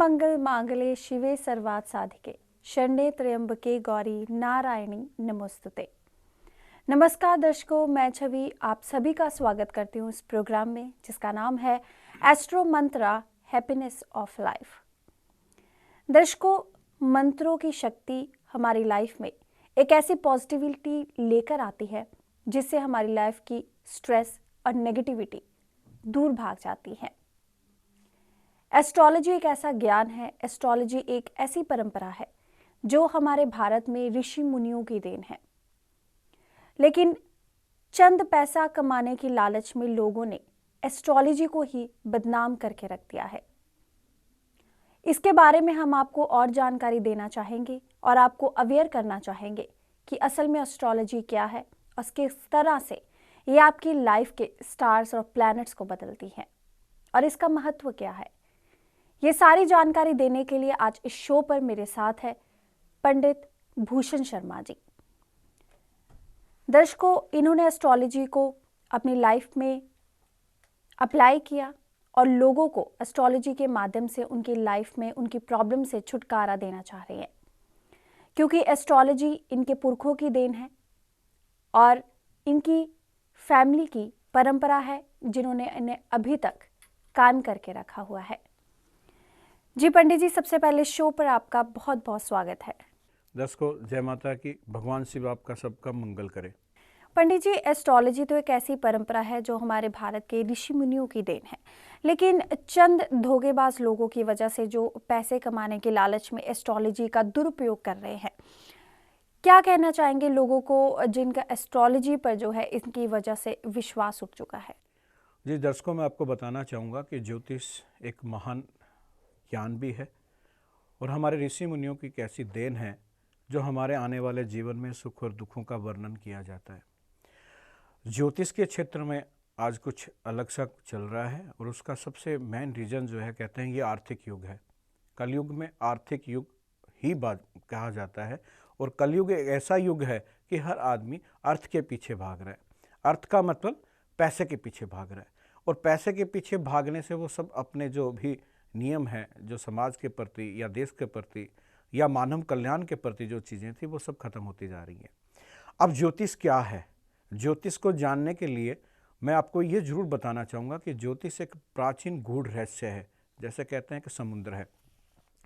सर्वमंगल मांगल्ये शिवे सर्वार्थ साधिके शरण्ये त्र्यंबके गौरी नारायणी नमोस्तुते। नमस्कार दर्शकों, मैं छवि आप सभी का स्वागत करती हूँ इस प्रोग्राम में जिसका नाम है astro Mantra happiness of life. दर्शकों, मंत्रों की शक्ति हमारी लाइफ में एक ऐसी पॉजिटिविटी लेकर आती है जिससे हमारी लाइफ की स्ट्रेस और नेगेटिविटी दूर भाग जाती है। एस्ट्रोलॉजी एक ऐसा ज्ञान है, एस्ट्रोलॉजी एक ऐसी परंपरा है जो हमारे भारत में ऋषि मुनियों की देन है। लेकिन चंद पैसा कमाने की लालच में लोगों ने एस्ट्रोलॉजी को ही बदनाम करके रख दिया है। इसके बारे में हम आपको और जानकारी देना चाहेंगे और आपको अवेयर करना चाहेंगे कि असल में एस्ट्रोलॉजी क्या है और किस तरह से ये आपकी लाइफ के स्टार्स और प्लैनेट्स को बदलती है और इसका महत्व क्या है। ये सारी जानकारी देने के लिए आज इस शो पर मेरे साथ है पंडित भूषण शर्मा जी। दर्शकों, इन्होंने एस्ट्रोलॉजी को अपनी लाइफ में अप्लाई किया और लोगों को एस्ट्रोलॉजी के माध्यम से उनकी लाइफ में उनकी प्रॉब्लम से छुटकारा देना चाह रहे हैं, क्योंकि एस्ट्रोलॉजी इनके पुरखों की देन है और इनकी फैमिली की परंपरा है जिन्होंने इन्हें अभी तक कायम करके रखा हुआ है। जी पंडित जी, सबसे पहले शो पर आपका बहुत बहुत स्वागत है। दर्शकों, जय माता की। भगवान शिव आपका सबका मंगल करे। पंडित जी, एस्ट्रोलॉजी तो एक ऐसी परंपरा है जो हमारे भारत के ऋषि मुनियों की देन है, लेकिन चंद धोखेबाज लोगों की वजह से जो पैसे कमाने के लालच में एस्ट्रोलॉजी का दुरुपयोग कर रहे हैं, क्या कहना चाहेंगे लोगों को जिनका एस्ट्रोलॉजी पर जो है इनकी वजह से विश्वास उठ चुका है? जी दर्शकों, मैं आपको बताना चाहूँगा कि ज्योतिष एक महान ज्ञान भी है और हमारे ऋषि मुनियों की कैसी देन है जो हमारे आने वाले जीवन में सुख और दुखों का वर्णन किया जाता है। ज्योतिष के क्षेत्र में आज कुछ अलग सा चल रहा है और उसका सबसे मेन रीज़न जो है, कहते हैं ये आर्थिक युग है। कलयुग में आर्थिक युग ही बात कहा जाता है और कलयुग एक ऐसा युग है कि हर आदमी अर्थ के पीछे भाग रहा है। अर्थ का मतलब पैसे के पीछे भाग रहा है और पैसे के पीछे भागने से वो सब अपने जो भी नियम है, जो समाज के प्रति या देश के प्रति या मानव कल्याण के प्रति जो चीज़ें थी वो सब खत्म होती जा रही हैं। अब ज्योतिष क्या है? ज्योतिष को जानने के लिए मैं आपको ये जरूर बताना चाहूँगा कि ज्योतिष एक प्राचीन गूढ़ रहस्य है। जैसे कहते हैं कि समुद्र है,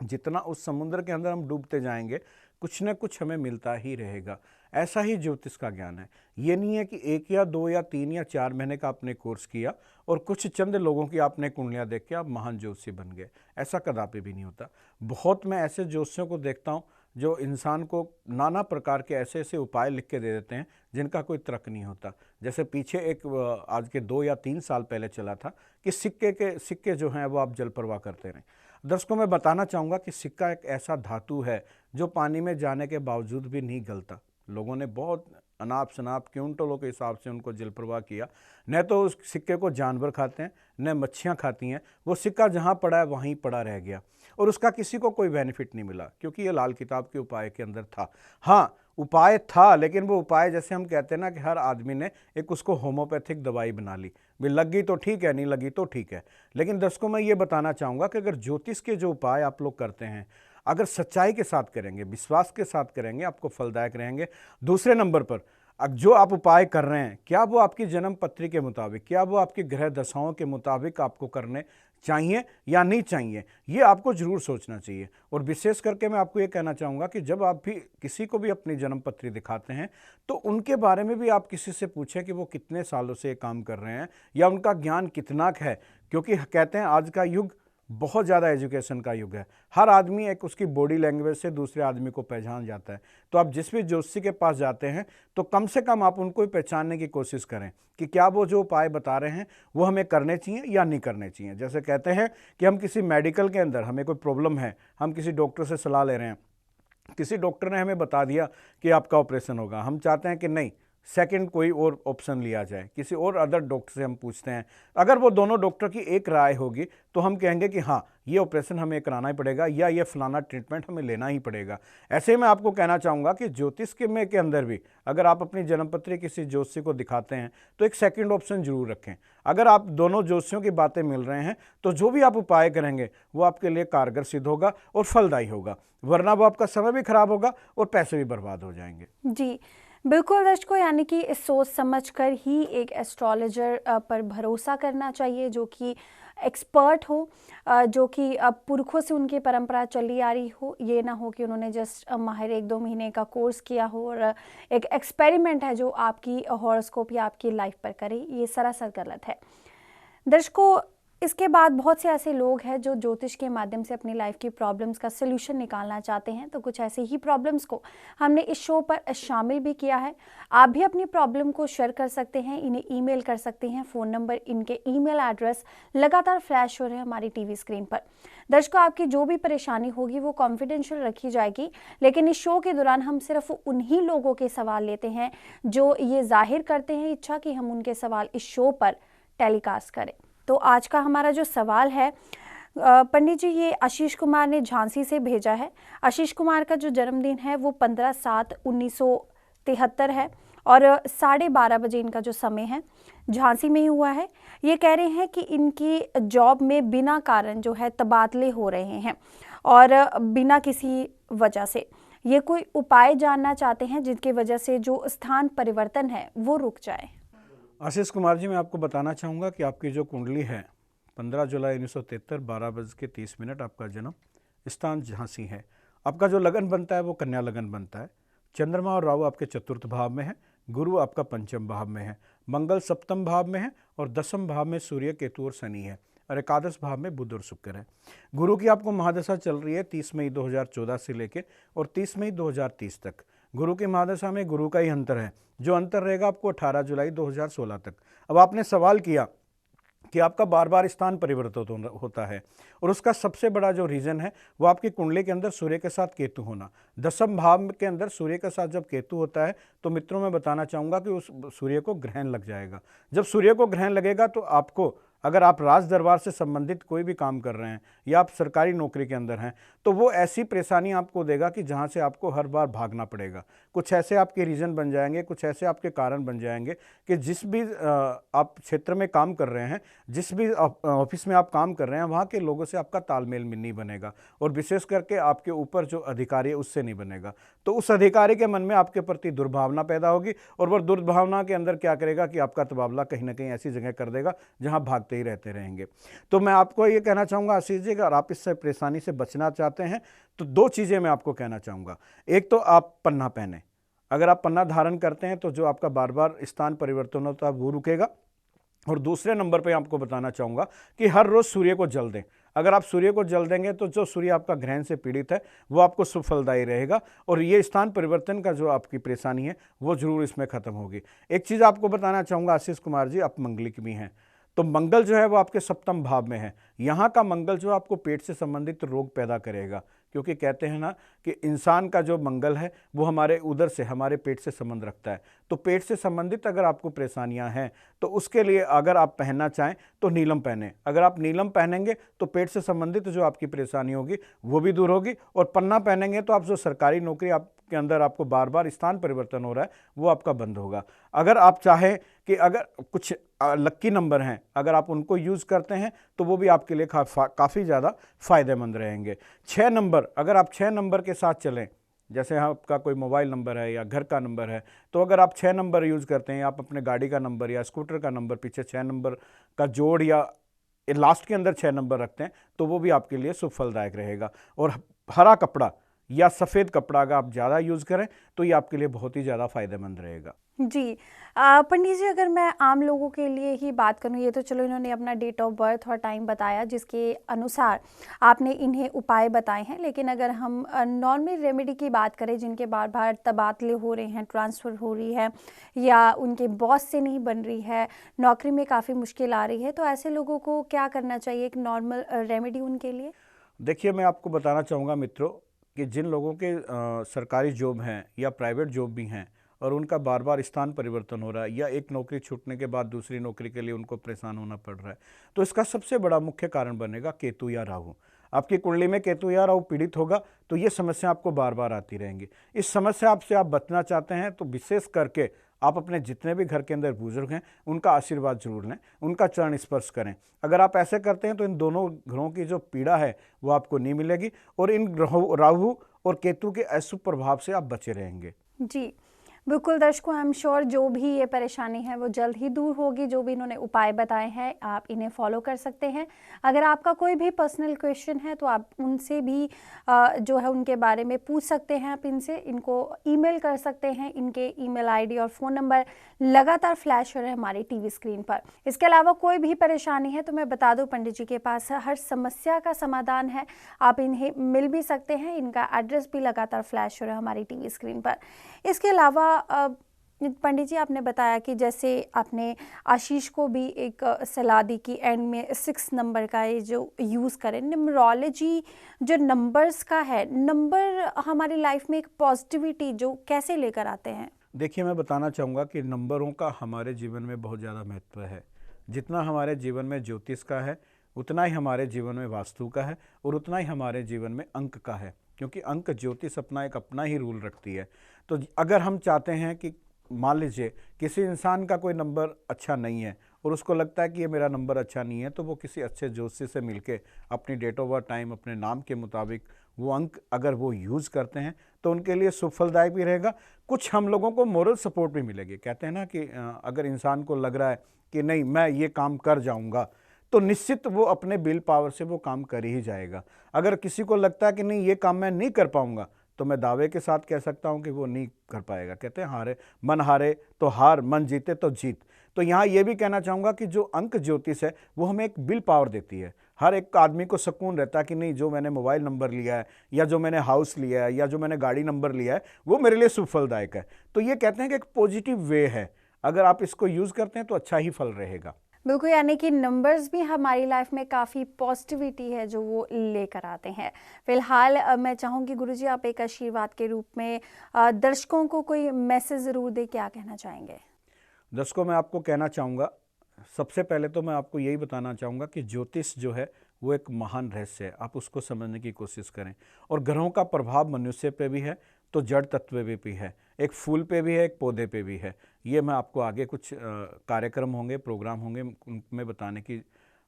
जितना उस समुद्र के अंदर हम डूबते जाएंगे कुछ न कुछ हमें मिलता ही रहेगा। ऐसा ही ज्योतिष का ज्ञान है। ये नहीं है कि 1 या 2 या 3 या 4 महीने का आपने कोर्स किया और कुछ चंद लोगों की आपने कुंडलियाँ देख के आप महान ज्योतिषी बन गए। ऐसा कदापि भी नहीं होता। बहुत मैं ऐसे ज्योतिषियों को देखता हूँ जो इंसान को नाना प्रकार के ऐसे ऐसे उपाय लिख के दे देते हैं जिनका कोई तर्क नहीं होता। जैसे पीछे एक आज के 2 या 3 साल पहले चला था कि सिक्के जो हैं वो आप जल प्रवाह करते रहें। दर्शकों, मैं बताना चाहूँगा कि सिक्का एक ऐसा धातु है जो पानी में जाने के बावजूद भी नहीं गलता। लोगों ने बहुत अनाप शनाप क्विंटलों के हिसाब से उनको जल प्रवाह किया। न तो उस सिक्के को जानवर खाते हैं, न मच्छियाँ खाती हैं। वो सिक्का जहाँ पड़ा है वहीं पड़ा रह गया और उसका किसी को कोई बेनिफिट नहीं मिला, क्योंकि ये लाल किताब के उपाय के अंदर था। हाँ, उपाय था, लेकिन वो उपाय जैसे हम कहते हैं ना कि हर आदमी ने एक उसको होम्योपैथिक दवाई बना ली। भी लग गई तो ठीक है, नहीं लगी तो ठीक है। लेकिन दर्शकों, मैं ये बताना चाहूँगा कि अगर ज्योतिष के जो उपाय आप लोग करते हैं, अगर सच्चाई के साथ करेंगे, विश्वास के साथ करेंगे, आपको फलदायक रहेंगे। दूसरे नंबर पर जो आप उपाय कर रहे हैं, क्या वो आपकी जन्म पत्री के मुताबिक, क्या वो आपकी ग्रह दशाओं के मुताबिक आपको करने चाहिए या नहीं चाहिए, ये आपको जरूर सोचना चाहिए। और विशेष करके मैं आपको ये कहना चाहूँगा कि जब आप भी किसी को भी अपनी जन्म पत्री दिखाते हैं तो उनके बारे में भी आप किसी से पूछें कि वो कितने सालों से ये काम कर रहे हैं या उनका ज्ञान कितना है, क्योंकि कहते हैं आज का युग बहुत ज़्यादा एजुकेशन का युग है। हर आदमी एक उसकी बॉडी लैंग्वेज से दूसरे आदमी को पहचान जाता है। तो आप जिस भी ज्योतिषी के पास जाते हैं तो कम से कम आप उनको ही पहचानने की कोशिश करें कि क्या वो जो उपाय बता रहे हैं वो हमें करने चाहिए या नहीं करने चाहिए। जैसे कहते हैं कि हम किसी मेडिकल के अंदर हमें कोई प्रॉब्लम है, हम किसी डॉक्टर से सलाह ले रहे हैं, किसी डॉक्टर ने हमें बता दिया कि आपका ऑपरेशन होगा, हम चाहते हैं कि नहीं, सेकंड कोई और ऑप्शन लिया जाए, किसी और अदर डॉक्टर से हम पूछते हैं। अगर वो दोनों डॉक्टर की एक राय होगी तो हम कहेंगे कि हाँ ये ऑपरेशन हमें कराना ही पड़ेगा या ये फलाना ट्रीटमेंट हमें लेना ही पड़ेगा। ऐसे ही मैं आपको कहना चाहूँगा कि ज्योतिष के अंदर भी अगर आप अपनी जन्मपत्री किसी ज्योतिषी को दिखाते हैं तो एक सेकंड ऑप्शन जरूर रखें। अगर आप दोनों ज्योतिषियों की बातें मिल रहे हैं तो जो भी आप उपाय करेंगे वो आपके लिए कारगर सिद्ध होगा और फलदायी होगा, वरना वो आपका समय भी खराब होगा और पैसे भी बर्बाद हो जाएंगे। जी बिल्कुल दर्शकों, यानी कि सोच समझकर ही एक एस्ट्रोलॉजर पर भरोसा करना चाहिए जो कि एक्सपर्ट हो, जो कि पुरखों से उनकी परंपरा चली आ रही हो। ये ना हो कि उन्होंने जस्ट माहिर 1-2 महीने का कोर्स किया हो और एक एक्सपेरिमेंट है जो आपकी हॉरोस्कोप या आपकी लाइफ पर करे, ये सरासर गलत है। दर्शकों, इसके बाद बहुत से ऐसे लोग हैं जो ज्योतिष के माध्यम से अपनी लाइफ की प्रॉब्लम्स का सलूशन निकालना चाहते हैं। तो कुछ ऐसे ही प्रॉब्लम्स को हमने इस शो पर शामिल भी किया है। आप भी अपनी प्रॉब्लम को शेयर कर सकते हैं, इन्हें ईमेल कर सकते हैं। फ़ोन नंबर, इनके ईमेल एड्रेस लगातार फ्लैश हो रहे हैं हमारी टीवी स्क्रीन पर। दर्शकों, आपकी जो भी परेशानी होगी वो कॉन्फिडेंशियल रखी जाएगी, लेकिन इस शो के दौरान हम सिर्फ उन्हीं लोगों के सवाल लेते हैं जो ये जाहिर करते हैं इच्छा कि हम उनके सवाल इस शो पर टेलीकास्ट करें। तो आज का हमारा जो सवाल है पंडित जी, ये आशीष कुमार ने झांसी से भेजा है। आशीष कुमार का जो जन्मदिन है वो 15/7/1973 है और 12:30 बजे इनका जो समय है झांसी में ही हुआ है। ये कह रहे हैं कि इनकी जॉब में बिना कारण जो है तबादले हो रहे हैं और बिना किसी वजह से। ये कोई उपाय जानना चाहते हैं जिनकी वजह से जो स्थान परिवर्तन है वो रुक जाए। आशीष कुमार जी, मैं आपको बताना चाहूँगा कि आपकी जो कुंडली है 15 जुलाई 1973 12:30 आपका जन्म, स्थान झांसी है। आपका जो लगन बनता है वो कन्या लगन बनता है। चंद्रमा और राहु आपके चतुर्थ भाव में है, गुरु आपका पंचम भाव में है, मंगल सप्तम भाव में है और दसम भाव में सूर्य, केतु और शनि है और एकादश भाव में बुध और शुक्र है। गुरु की आपको महादशा चल रही है 30 मई 2014 से लेकर और 30 मई 2030 तक। गुरु की महादशा में गुरु का ही अंतर है, जो अंतर रहेगा आपको 18 जुलाई 2016 तक। अब आपने सवाल किया कि आपका बार बार स्थान परिवर्तित होता है और उसका सबसे बड़ा जो रीज़न है वो आपकी कुंडली के अंदर सूर्य के साथ केतु होना। दसम भाव के अंदर सूर्य के साथ जब केतु होता है तो मित्रों मैं बताना चाहूँगा कि उस सूर्य को ग्रहण लग जाएगा। जब सूर्य को ग्रहण लगेगा तो आपको, अगर आप राज दरबार से संबंधित कोई भी काम कर रहे हैं या आप सरकारी नौकरी के अंदर हैं, तो वो ऐसी परेशानी आपको देगा कि जहाँ से आपको हर बार भागना पड़ेगा। कुछ ऐसे आपके रीज़न बन जाएंगे, कुछ ऐसे आपके कारण बन जाएंगे कि जिस भी आप क्षेत्र में काम कर रहे हैं, जिस भी ऑफिस में आप काम कर रहे हैं, वहाँ के लोगों से आपका तालमेल नहीं बनेगा और विशेष करके आपके ऊपर जो अधिकारी है उससे नहीं बनेगा। तो उस अधिकारी के मन में आपके प्रति दुर्भावना पैदा होगी और वह दुर्भावना के अंदर क्या करेगा कि आपका तबादला कहीं ना कहीं ऐसी जगह कर देगा जहाँ भागते ही रहते रहेंगे। तो मैं आपको ये कहना चाहूँगा आशीष जी, अगर आप इससे परेशानी से बचना चाहते हैं तो 2 चीज़ें मैं आपको कहना चाहूँगा। एक तो आप पन्ना पहने, अगर आप पन्ना धारण करते हैं तो जो आपका बार बार स्थान परिवर्तन होता है वो रुकेगा। और दूसरे नंबर पे आपको बताना चाहूँगा कि हर रोज़ सूर्य को जल दें। अगर आप सूर्य को जल देंगे तो जो सूर्य आपका ग्रहण से पीड़ित है वो आपको सुफलदायी रहेगा और ये स्थान परिवर्तन का जो आपकी परेशानी है वो जरूर इसमें खत्म होगी। एक चीज़ आपको बताना चाहूँगा आशीष कुमार जी, आप मंगलिक भी हैं, तो मंगल जो है वो आपके सप्तम भाव में है। यहाँ का मंगल जो आपको पेट से संबंधित रोग पैदा करेगा, क्योंकि कहते हैं ना कि इंसान का जो मंगल है वो हमारे उदर से, हमारे पेट से संबंध रखता है। तो पेट से संबंधित अगर आपको परेशानियां हैं तो उसके लिए अगर आप पहनना चाहें तो नीलम पहने। अगर आप नीलम पहनेंगे तो पेट से संबंधित जो आपकी परेशानी होगी वो भी दूर होगी और पन्ना पहनेंगे तो आप जो सरकारी नौकरी आपके अंदर आपको बार बार स्थान परिवर्तन हो रहा है वो आपका बंद होगा। अगर आप चाहें कि अगर कुछ लक्की नंबर हैं, अगर आप उनको यूज़ करते हैं तो वो भी आपके लिए काफ़ी ज़्यादा फायदेमंद रहेंगे। 6 नंबर, अगर आप 6 नंबर के साथ चलें, जैसे आपका कोई मोबाइल नंबर है या घर का नंबर है, तो अगर आप 6 नंबर यूज़ करते हैं, आप अपने गाड़ी का नंबर या स्कूटर का नंबर पीछे 6 नंबर का जोड़ या लास्ट के अंदर 6 नंबर रखते हैं तो वो भी आपके लिए सुफलदायक रहेगा। और हरा कपड़ा या सफ़ेद कपड़ा अगर आप ज़्यादा यूज़ करें तो ये आपके लिए बहुत ही ज़्यादा फायदेमंद रहेगा। जी पंडित जी, अगर मैं आम लोगों के लिए ही बात करूं, ये तो चलो इन्होंने अपना डेट ऑफ बर्थ और टाइम बताया जिसके अनुसार आपने इन्हें उपाय बताए हैं, लेकिन अगर हम नॉर्मल रेमेडी की बात करें जिनके बार बार तबादले हो रहे हैं, ट्रांसफ़र हो रही है या उनके बॉस से नहीं बन रही है, नौकरी में काफ़ी मुश्किल आ रही है, तो ऐसे लोगों को क्या करना चाहिए, एक नॉर्मल रेमेडी उनके लिए? देखिए, मैं आपको बताना चाहूँगा मित्रों कि जिन लोगों के सरकारी जॉब हैं या प्राइवेट जॉब भी हैं और उनका बार बार स्थान परिवर्तन हो रहा है, या एक नौकरी छूटने के बाद दूसरी नौकरी के लिए उनको परेशान होना पड़ रहा है, तो इसका सबसे बड़ा मुख्य कारण बनेगा केतु या राहु। आपकी कुंडली में केतु या राहु पीड़ित होगा तो ये समस्या आपको बार बार आती रहेंगी। इस समस्या से आप बचना चाहते हैं तो विशेष करके आप अपने जितने भी घर के अंदर बुजुर्ग हैं उनका आशीर्वाद जरूर लें, उनका चरण स्पर्श करें। अगर आप ऐसे करते हैं तो इन दोनों ग्रहों की जो पीड़ा है वो आपको नहीं मिलेगी और इन राहु और केतु के अशुभ प्रभाव से आप बचे रहेंगे। जी बिल्कुल दर्शकों, आई एम श्योर जो भी ये परेशानी है वो जल्द ही दूर होगी। जो भी इन्होंने उपाय बताए हैं आप इन्हें फॉलो कर सकते हैं। अगर आपका कोई भी पर्सनल क्वेश्चन है तो आप उनसे भी जो है उनके बारे में पूछ सकते हैं। आप इनको ईमेल कर सकते हैं। इनके ईमेल आईडी और फ़ोन नंबर लगातार फ्लैश हो रहे हैं हमारी टीवी स्क्रीन पर। इसके अलावा कोई भी परेशानी है तो मैं बता दूं, पंडित जी के पास हर समस्या का समाधान है। आप इन्हें मिल भी सकते हैं। इनका एड्रेस भी लगातार फ्लैश हो रहा है हमारी टीवी स्क्रीन पर। इसके अलावा पंडित जी आपने बताया कि जैसे आपने आशीष को भी एक सलाह दी कि एंड में 6 नंबर का ये जो यूज़ करें। न्यूमरोलॉजी जो नंबर्स का है, नंबर हमारी लाइफ में एक पॉजिटिविटी जो कैसे लेकर आते हैं? देखिए, मैं बताना चाहूँगा कि नंबरों का हमारे जीवन में बहुत ज़्यादा महत्व है। जितना हमारे जीवन में ज्योतिष का है उतना ही हमारे जीवन में वास्तु का है और उतना ही हमारे जीवन में अंक का है, क्योंकि अंक ज्योतिष अपना ही रूल रखती है। तो अगर हम चाहते हैं कि मान लीजिए किसी इंसान का कोई नंबर अच्छा नहीं है और उसको लगता है कि ये मेरा नंबर अच्छा नहीं है, तो वो किसी अच्छे ज्योतिषी से मिलके अपनी डेट ऑफ बर्थ टाइम अपने नाम के मुताबिक वो अंक अगर वो यूज़ करते हैं तो उनके लिए सुफलदायक भी रहेगा। कुछ हम लोगों को मोरल सपोर्ट भी मिलेगी। कहते हैं ना कि अगर इंसान को लग रहा है कि नहीं मैं ये काम कर जाऊँगा, तो निश्चित वो अपने विल पावर से वो काम कर ही जाएगा। अगर किसी को लगता है कि नहीं ये काम मैं नहीं कर पाऊँगा, तो मैं दावे के साथ कह सकता हूं कि वो नहीं कर पाएगा। कहते हैं हारे तो हार, मन जीते तो जीत। तो यहाँ ये भी कहना चाहूँगा कि जो अंक ज्योतिष है वो हमें एक विल पावर देती है। हर एक आदमी को सुकून रहता है कि नहीं जो मैंने मोबाइल नंबर लिया है या जो मैंने हाउस लिया है या जो मैंने गाड़ी नंबर लिया है वो मेरे लिए सुफलदायक है। तो ये कहते हैं कि एक पॉजिटिव वे है, अगर आप इसको यूज़ करते हैं तो अच्छा ही फल रहेगा। बिल्कुल, यानी कि नंबर्स भी हमारी लाइफ में काफ़ी पॉजिटिविटी है जो वो लेकर आते हैं। फिलहाल मैं चाहूँगी गुरुजी आप एक आशीर्वाद के रूप में दर्शकों को कोई मैसेज ज़रूर दे, क्या कहना चाहेंगे? दर्शकों, मैं आपको कहना चाहूँगा, सबसे पहले तो मैं आपको यही बताना चाहूँगा कि ज्योतिष जो है वो एक महान रहस्य है। आप उसको समझने की कोशिश करें। और ग्रहों का प्रभाव मनुष्य पे भी है तो जड़ तत्व पे भी है, एक फूल पे भी है, एक पौधे पे भी है। ये मैं आपको आगे कुछ कार्यक्रम होंगे, प्रोग्राम होंगे, उनमें बताने की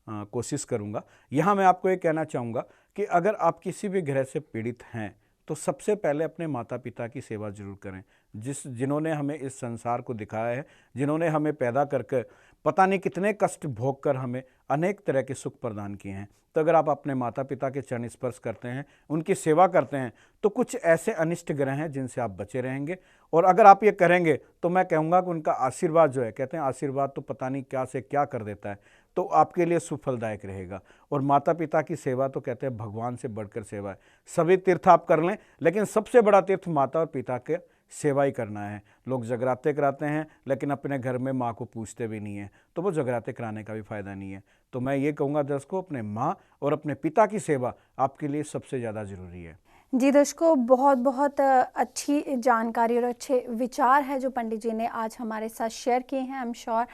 कोशिश करूँगा। यहाँ मैं आपको ये कहना चाहूँगा कि अगर आप किसी भी ग्रह से पीड़ित हैं तो सबसे पहले अपने माता पिता की सेवा जरूर करें, जिन्होंने हमें इस संसार को दिखाया है, जिन्होंने हमें पैदा करके पता नहीं कितने कष्ट भोग कर हमें अनेक तरह के सुख प्रदान किए हैं। तो अगर आप अपने माता पिता के चरण स्पर्श करते हैं, उनकी सेवा करते हैं, तो कुछ ऐसे अनिष्ट ग्रह हैं जिनसे आप बचे रहेंगे। और अगर आप ये करेंगे तो मैं कहूँगा कि उनका आशीर्वाद जो है, कहते हैं आशीर्वाद तो पता नहीं क्या से क्या कर देता है, तो आपके लिए सुफलदायक रहेगा। और माता पिता की सेवा तो कहते हैं भगवान से बढ़कर सेवा है। सभी तीर्थ आप कर लें, लेकिन सबसे बड़ा तीर्थ माता और पिता के सेवा ही करना है। लोग जगराते कराते हैं लेकिन अपने घर में माँ को पूछते भी नहीं है, तो वो जगराते कराने का भी फायदा नहीं है। तो मैं ये कहूँगा दर्शकों, अपने माँ और अपने पिता की सेवा आपके लिए सबसे ज़्यादा ज़रूरी है। जी दर्शकों, बहुत बहुत अच्छी जानकारी और अच्छे विचार है जो पंडित जी ने आज हमारे साथ शेयर किए हैं। आई एम श्योर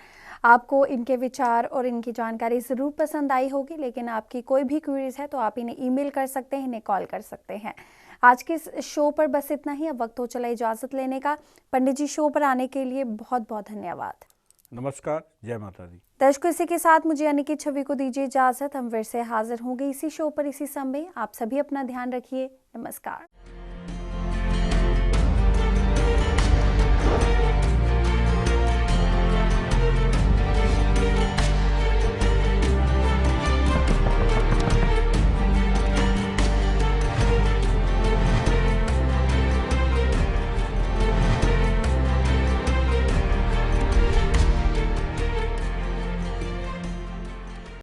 आपको इनके विचार और इनकी जानकारी ज़रूर पसंद आई होगी। लेकिन आपकी कोई भी क्वेरीज है तो आप इन्हें ईमेल कर सकते हैं, इन्हें कॉल कर सकते हैं। आज के इस शो पर बस इतना ही। अब वक्त हो चला इजाज़त लेने का। पंडित जी, शो पर आने के लिए बहुत बहुत धन्यवाद। नमस्कार, जय माता दी। दर्शकों, इसी के साथ मुझे यानी कि छवि को दीजिए इजाज़त। हम फिर से हाजिर होंगे इसी शो पर इसी समय। आप सभी अपना ध्यान रखिए। नमस्कार।